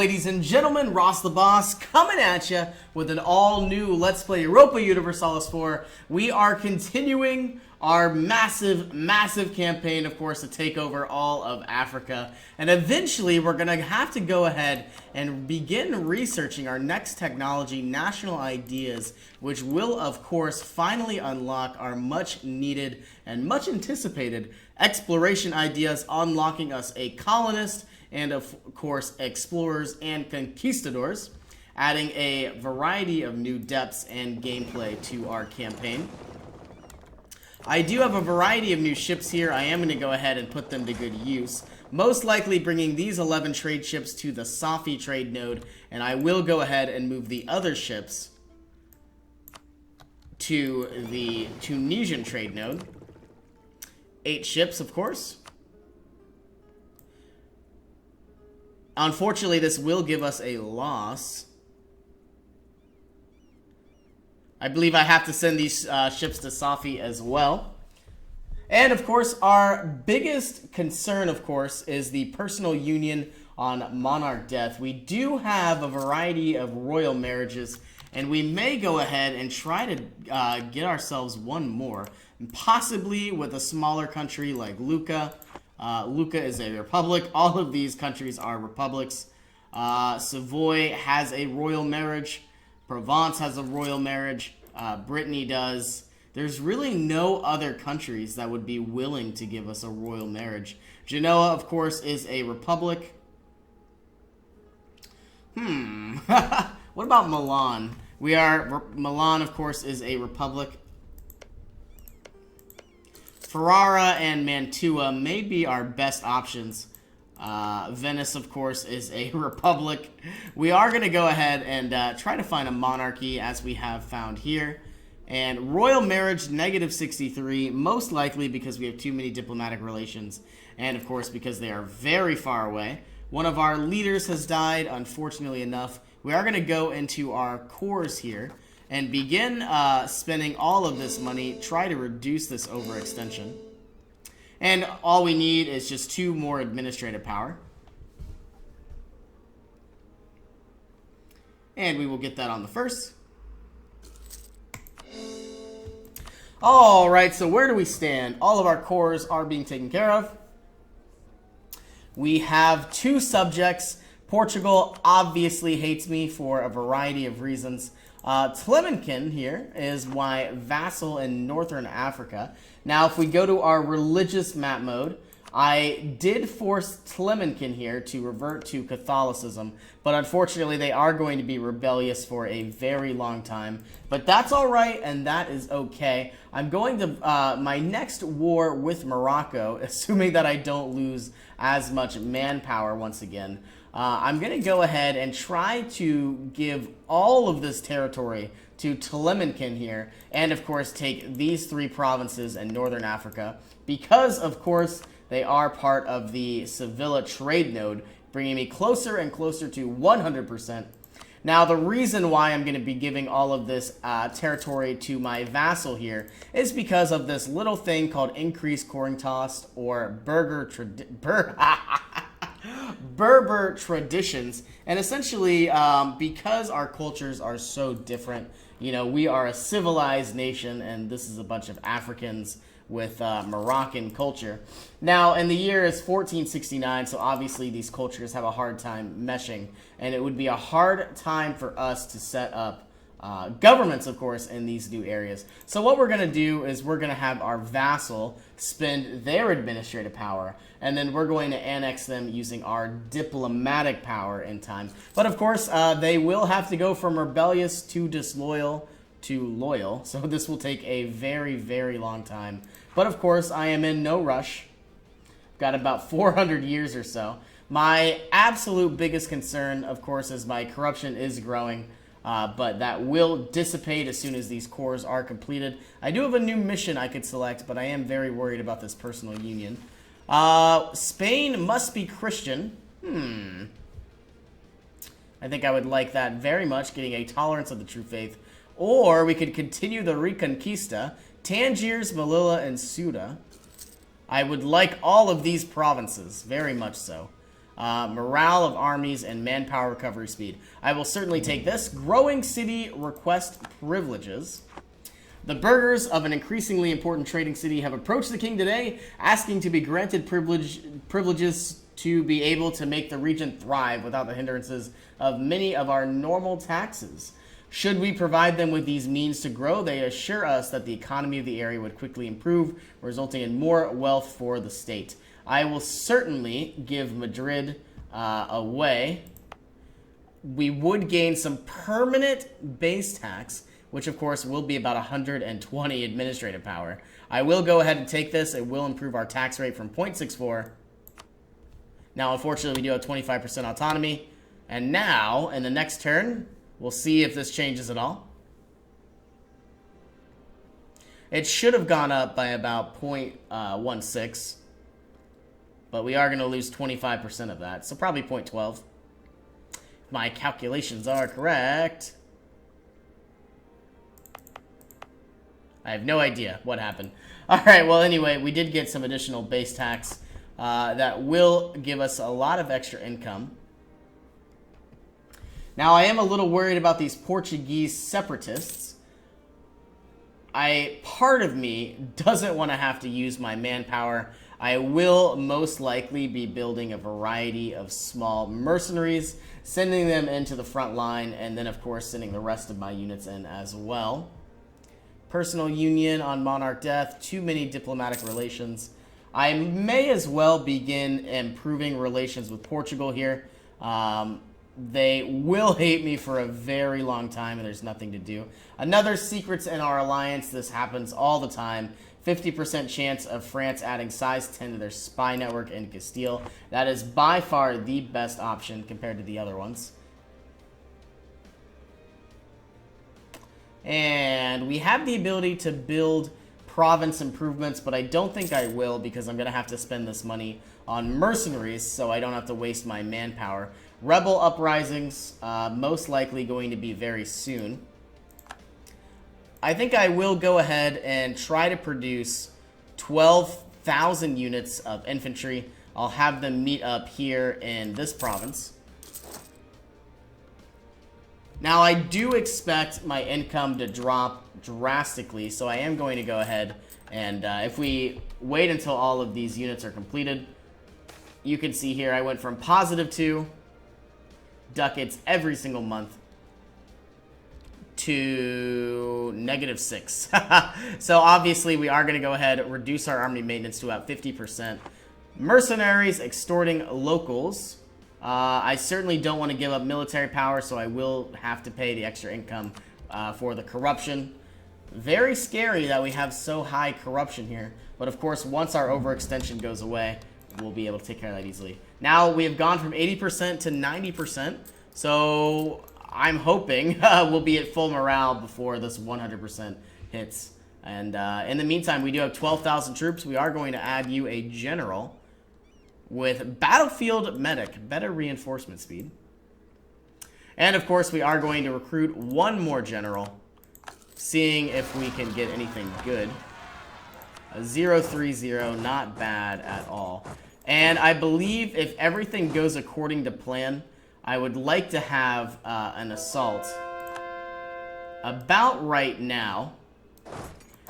ladies and gentlemen, Ross the Boss coming at you with an all-new Let's Play Europa Universalis 4. We are continuing our massive campaign, of course, to take over all of Africa. And eventually, we're going to have to go ahead and begin researching our next technology, national ideas, which will, of course, finally unlock our much-needed and much-anticipated exploration ideas, unlocking us a colonist, and of course explorers and conquistadors, adding a variety of new depths and gameplay to our campaign. I do have a variety of new ships here. I am going to go ahead and put them to good use, most likely bringing these 11 trade ships to the Safi trade node, and I will go ahead and move the other ships to the Tunisian trade node. 8 ships, of course. Unfortunately, this will give us a loss. I believe I have to send these ships to Safi as well. And, of course, our biggest concern, of course, is the personal union on monarch death. We do have a variety of royal marriages, and we may go ahead and try to get ourselves one more, possibly with a smaller country like Lucca. Lucca is a republic. All of these countries are republics. Savoy has a royal marriage. Provence has a royal marriage. Brittany does. There's really no other countries that would be willing to give us a royal marriage. Genoa, of course, is a republic. What about Milan? Milan, of course, is a republic. Ferrara and Mantua may be our best options. Venice, of course, is a republic. We are going to go ahead and try to find a monarchy, as we have found here. And royal marriage, -63, most likely because we have too many diplomatic relations. And, of course, because they are very far away. One of our leaders has died, unfortunately enough. We are going to go into our cores here and begin spending all of this money, try to reduce this overextension. And all we need is just 2 more administrative power. And we will get that on the first. Alright, so where do we stand? All of our cores are being taken care of. We have 2 subjects. Portugal obviously hates me for a variety of reasons. Tlemenkin here is my vassal in Northern Africa. Now, if we go to our religious map mode, I did force Tlemenkin here to revert to Catholicism, but unfortunately they are going to be rebellious for a very long time. But that's alright, and that is okay. I'm going to, my next war with Morocco, assuming that I don't lose as much manpower once again, I'm going to go ahead and try to give all of this territory to Tlemenkin here, and of course take these 3 provinces in Northern Africa, because of course they are part of the Sevilla trade node, bringing me closer and closer to 100%. Now, the reason why I'm going to be giving all of this territory to my vassal here is because of this little thing called increased coring toss, or Berber traditions. And essentially, because our cultures are so different, you know, we are a civilized nation, and this is a bunch of Africans with Moroccan culture. Now, in the year is 1469, so obviously these cultures have a hard time meshing, and it would be a hard time for us to set up governments, of course, in these new areas. So what we're going to do is we're going to have our vassal spend their administrative power, and then we're going to annex them using our diplomatic power in time. But of course, they will have to go from rebellious to disloyal to loyal, so this will take a very long time. But of course, I am in no rush. Got about 400 years or so. My absolute biggest concern, of course, is my corruption is growing. But that will dissipate as soon as these cores are completed. I do have a new mission I could select, but I am very worried about this personal union. Spain must be Christian. I think I would like that very much, getting a tolerance of the true faith. Or we could continue the Reconquista. Tangiers, Melilla, and Ceuta. I would like all of these provinces, very much so. morale of armies, and manpower recovery speed. I will certainly take this. Growing city request privileges. The burghers of an increasingly important trading city have approached the king today, asking to be granted privileges to be able to make the region thrive without the hindrances of many of our normal taxes. Should we provide them with these means to grow, they assure us that the economy of the area would quickly improve, resulting in more wealth for the state. I will certainly give Madrid away. We would gain some permanent base tax, which of course will be about 120 administrative power. I will go ahead and take this. It will improve our tax rate from 0.64. Now, unfortunately, we do have 25% autonomy. And now, in the next turn, we'll see if this changes at all. It should have gone up by about 0.16. But we are going to lose 25% of that. So probably 0.12. If my calculations are correct. I have no idea what happened. Alright, well anyway, we did get some additional base tax that will give us a lot of extra income. Now, I am a little worried about these Portuguese separatists. Part of me doesn't want to have to use my manpower. I will most likely be building a variety of small mercenaries, sending them into the front line, and then of course sending the rest of my units in as well. Personal union on monarch death, too many diplomatic relations. I may as well begin improving relations with Portugal here. They will hate me for a very long time, and there's nothing to do. Another secrets in our alliance. This happens all the time. 50% chance of France adding size 10 to their spy network in Castile. That is by far the best option compared to the other ones. And we have the ability to build province improvements, but I don't think I will because I'm going to have to spend this money on mercenaries so I don't have to waste my manpower. Rebel uprisings, most likely going to be very soon. I think I will go ahead and try to produce 12,000 units of infantry. I'll have them meet up here in this province. Now, I do expect my income to drop drastically, so I am going to go ahead and if we wait until all of these units are completed, you can see here I went from +2 ducats every single month to -6. So obviously we are going to go ahead and reduce our army maintenance to about 50%. Mercenaries extorting locals. I certainly don't want to give up military power, so I will have to pay the extra income for the corruption. Very scary that we have so high corruption here. But of course, once our overextension goes away, we'll be able to take care of that easily. Now, we have gone from 80% to 90%. So I'm hoping we'll be at full morale before this 100% hits. And in the meantime, we do have 12,000 troops. We are going to add you a general with battlefield medic, better reinforcement speed. And of course, we are going to recruit one more general, seeing if we can get anything good. A 030, not bad at all. And I believe if everything goes according to plan, I would like to have an assault about right now.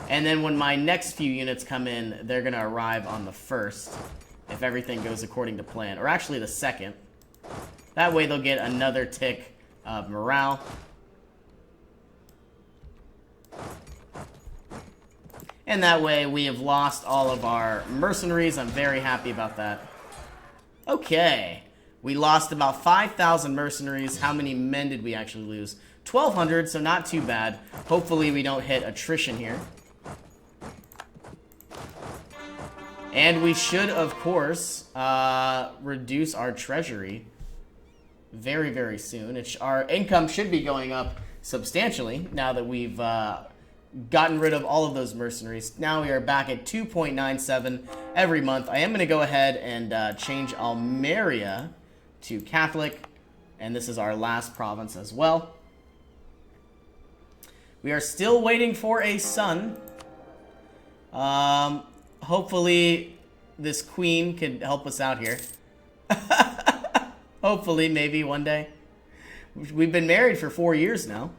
And then when my next few units come in, they're going to arrive on the 1st, if everything goes according to plan. Or actually the 2nd. That way they'll get another tick of morale. And that way we have lost all of our mercenaries. I'm very happy about that. Okay. We lost about 5,000 mercenaries. How many men did we actually lose? 1,200, so not too bad. Hopefully we don't hit attrition here. And we should, of course, reduce our treasury very, very soon. Our income should be going up substantially now that we've gotten rid of all of those mercenaries. Now we are back at 2.97 every month. I am going to go ahead and change Almeria to Catholic, and this is our last province as well. We are still waiting for a son. Hopefully this queen can help us out here. Hopefully, maybe one day. We've been married for 4 years now.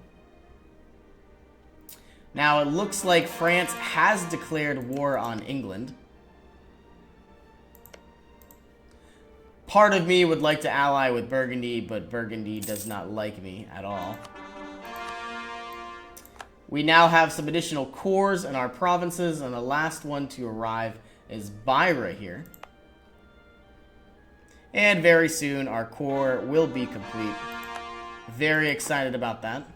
Now, it looks like France has declared war on England. Part of me would like to ally with Burgundy, but Burgundy does not like me at all. We now have some additional cores in our provinces, and the last one to arrive is Beira here. And very soon, our core will be complete. Very excited about that.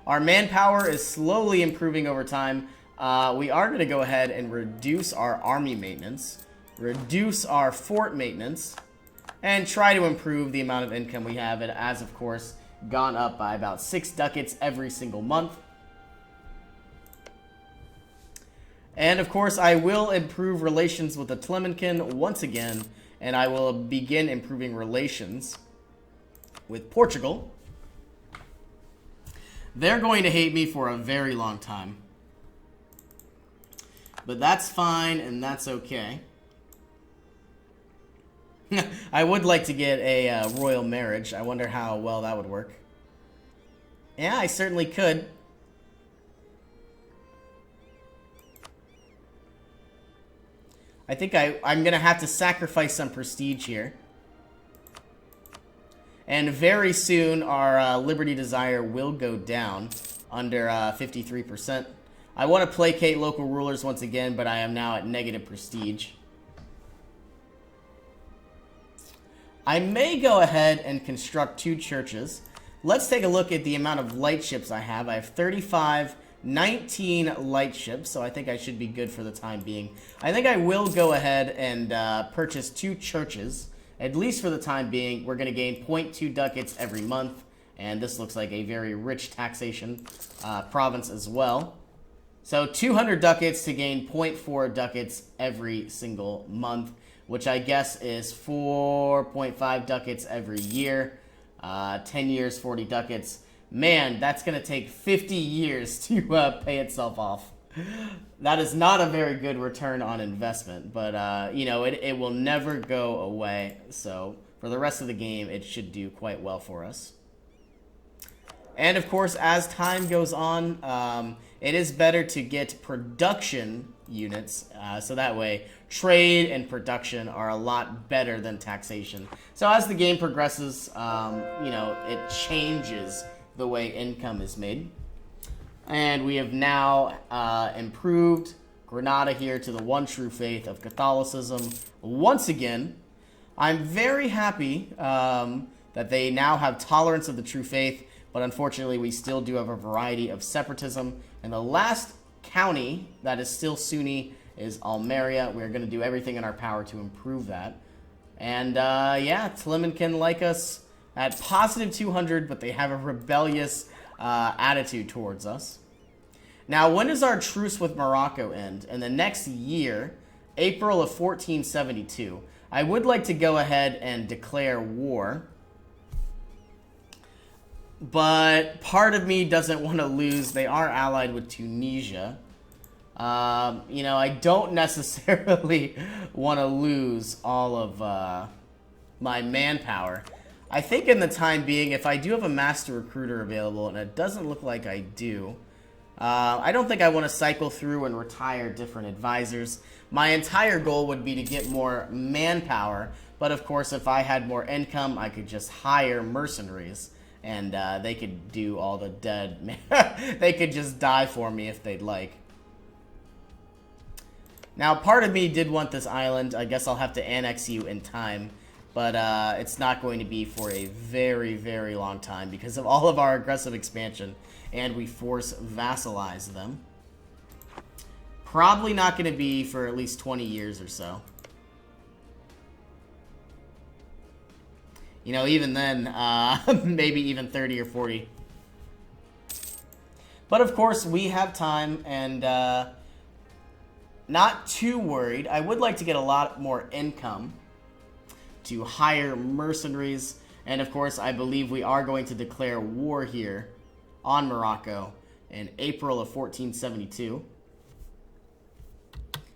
Our manpower is slowly improving over time. We are going to go ahead and reduce our army maintenance, reduce our fort maintenance, and try to improve the amount of income we have. It has, of course, gone up by about 6 ducats every single month. And, of course, I will improve relations with the Tlemenken once again, and I will begin improving relations with Portugal. They're going to hate me for a very long time. But that's fine, and that's okay. I would like to get a royal marriage. I wonder how well that would work. Yeah, I certainly could. I think I'm going to have to sacrifice some prestige here. And very soon, our Liberty Desire will go down under 53%. I want to placate local rulers once again, but I am now at negative prestige. I may go ahead and construct 2 churches. Let's take a look at the amount of light ships I have. I have 35, 19 light ships, so I think I should be good for the time being. I think I will go ahead and purchase 2 churches. At least for the time being, we're going to gain 0.2 ducats every month, and this looks like a very rich taxation province as well. So 200 ducats to gain 0.4 ducats every single month, which I guess is 4.5 ducats every year. 10 years, 40 ducats. Man, that's going to take 50 years to pay itself off. That is not a very good return on investment, but, you know, it will never go away. So for the rest of the game, it should do quite well for us. And, of course, as time goes on, it is better to get production units, so that way trade and production are a lot better than taxation. So as the game progresses, you know, it changes the way income is made. And we have now improved Granada here to the one true faith of Catholicism once again. I'm very happy that they now have tolerance of the true faith, but unfortunately we still do have a variety of separatism. And the last county that is still Sunni is Almeria. We're going to do everything in our power to improve that. And yeah, Tlemenken like us at positive 200, but they have a rebellious attitude towards us. Now, when does our truce with Morocco end? In the next year, April of 1472. I would like to go ahead and declare war, but part of me doesn't want to lose. They are allied with Tunisia. You know, I don't necessarily want to lose all of my manpower. I think in the time being, if I do have a master recruiter available, and it doesn't look like I do, I don't think I want to cycle through and retire different advisors. My entire goal would be to get more manpower, but of course if I had more income, I could just hire mercenaries, and they could do all the dead. They could just die for me if they'd like. Now, part of me did want this island. I guess I'll have to annex you in time, but it's not going to be for a very, very long time because of all of our aggressive expansion, and we force vassalize them. Probably not going to be for at least 20 years or so. You know, even then, maybe even 30 or 40. But of course, we have time, and not too worried. I would like to get a lot more income to hire mercenaries. And of course, I believe we are going to declare war here on Morocco in April of 1472.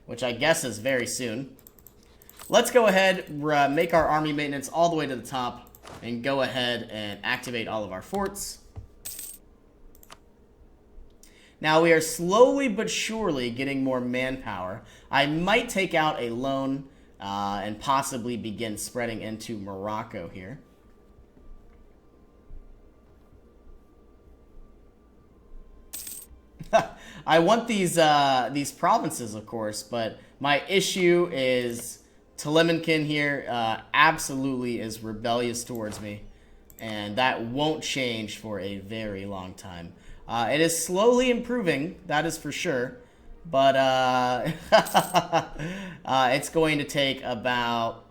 Which I guess is very soon. Let's go ahead, make our army maintenance all the way to the top, and go ahead and activate all of our forts. Now we are slowly but surely getting more manpower. I might take out a loan and possibly begin spreading into Morocco here. I want these provinces, of course, but my issue is Telemankin here absolutely is rebellious towards me, and that won't change for a very long time. It is slowly improving, that is for sure, but it's going to take about,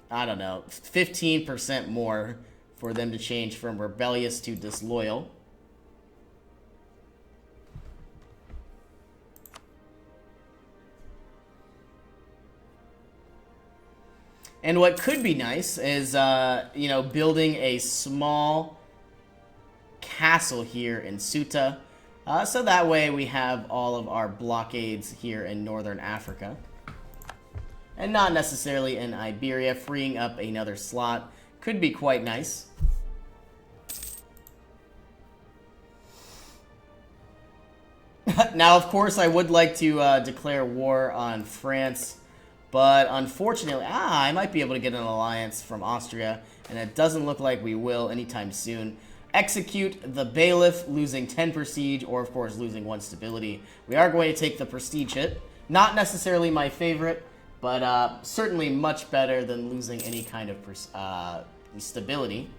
I don't know, 15% more for them to change from rebellious to disloyal. And what could be nice is, you know, building a small castle here in Ceuta. So that way we have all of our blockades here in northern Africa. And not necessarily in Iberia. Freeing up another slot could be quite nice. Now, of course, I would like to declare war on France. But unfortunately, I might be able to get an alliance from Austria, and it doesn't look like we will anytime soon. Execute the Bailiff, losing 10 prestige, or of course losing 1 stability. We are going to take the prestige hit. Not necessarily my favorite, but certainly much better than losing any kind of stability.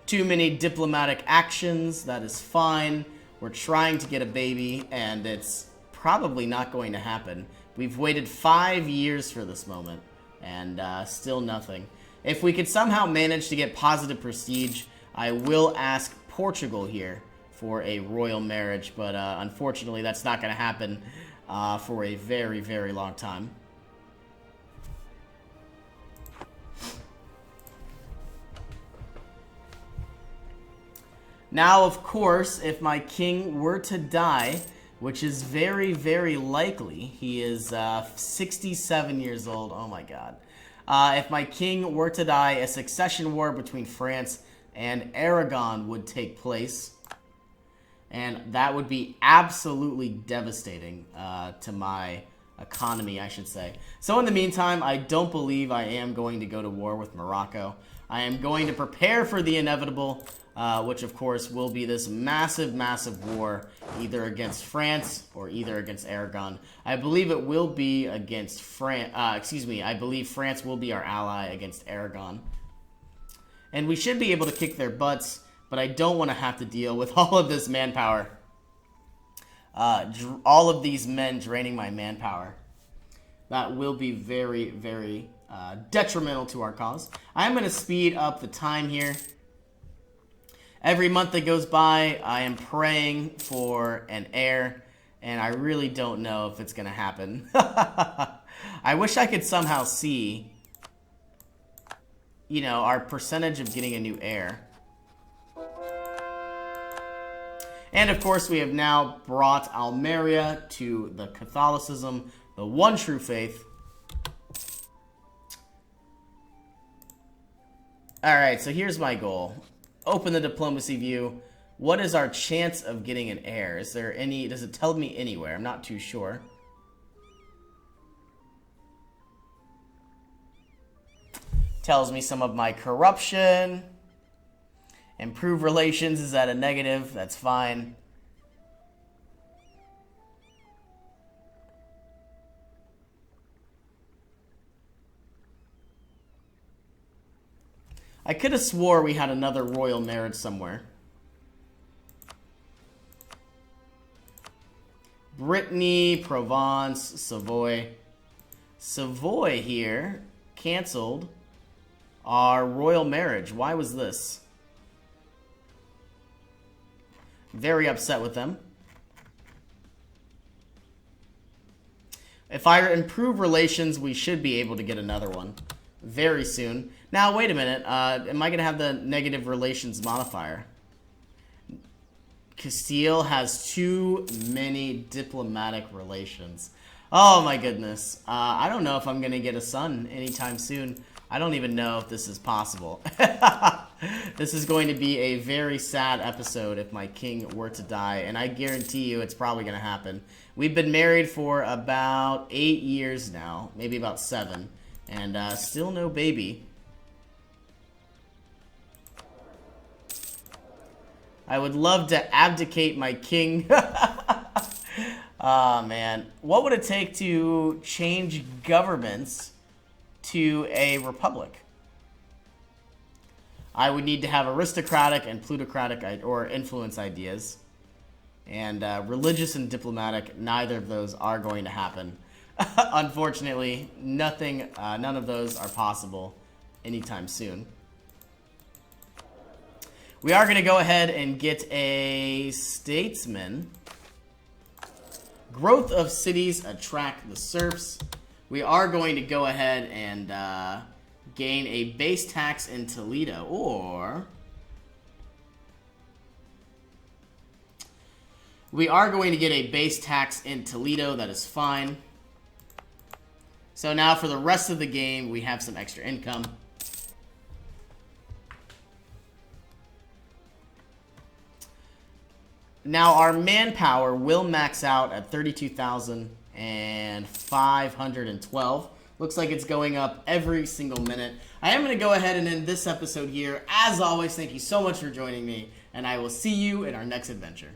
Too many diplomatic actions, that is fine. We're trying to get a baby, and it's probably not going to happen. We've waited 5 years for this moment, and still nothing. If we could somehow manage to get positive prestige, I will ask Portugal here for a royal marriage, but unfortunately that's not going to happen for a very, very long time. Now, of course, if my king were to die, which is very, very likely. He is 67 years old. Oh my god. If my king were to die, a succession war between France and Aragon would take place. And that would be absolutely devastating to my economy, I should say. So in the meantime, I don't believe I am going to go to war with Morocco. I am going to prepare for the inevitable, which of course will be this massive, massive war, either against France or either against Aragon. I believe it will be against France, I believe France will be our ally against Aragon. And we should be able to kick their butts, but I don't want to have to deal with all of this manpower. All of these men draining my manpower. That will be very, very detrimental to our cause. I'm going to speed up the time here. Every month that goes by, I am praying for an heir, and I really don't know if it's going to happen. I wish I could somehow see, you know, our percentage of getting a new heir. And of course, we have now brought Almeria to the Catholicism, the one true faith. Alright, so here's my goal. Open the diplomacy view. What is our chance of getting an heir? Is there any, does it tell me anywhere? I'm not too sure. Tells me some of my corruption. Improve relations is at a negative. That's fine. I could have swore we had another royal marriage somewhere. Brittany, Provence, Savoy. Savoy here canceled our royal marriage. Why was this? Very upset with them. If I improve relations, we should be able to get another one very soon. Now, wait a minute. Am I going to have the negative relations modifier? Castile has too many diplomatic relations. Oh my goodness. I don't know if I'm going to get a son anytime soon. I don't even know if this is possible. This is going to be a very sad episode if my king were to die, and I guarantee you it's probably going to happen. We've been married for about 8 years now, maybe about 7, and still no baby. I would love to abdicate my king. Ah, man. What would it take to change governments to a republic? I would need to have aristocratic and plutocratic or influence ideas. And religious and diplomatic, neither of those are going to happen. Unfortunately, none of those are possible anytime soon. We are going to go ahead and get a statesman. Growth of cities attract the serfs. We are going to go ahead and gain a base tax in Toledo, or we are going to get a base tax in Toledo. That is fine. So now for the rest of the game, we have some extra income. Now our manpower will max out at 32,512. Looks like it's going up every single minute. I am going to go ahead and end this episode here. As always, thank you so much for joining me, and I will see you in our next adventure.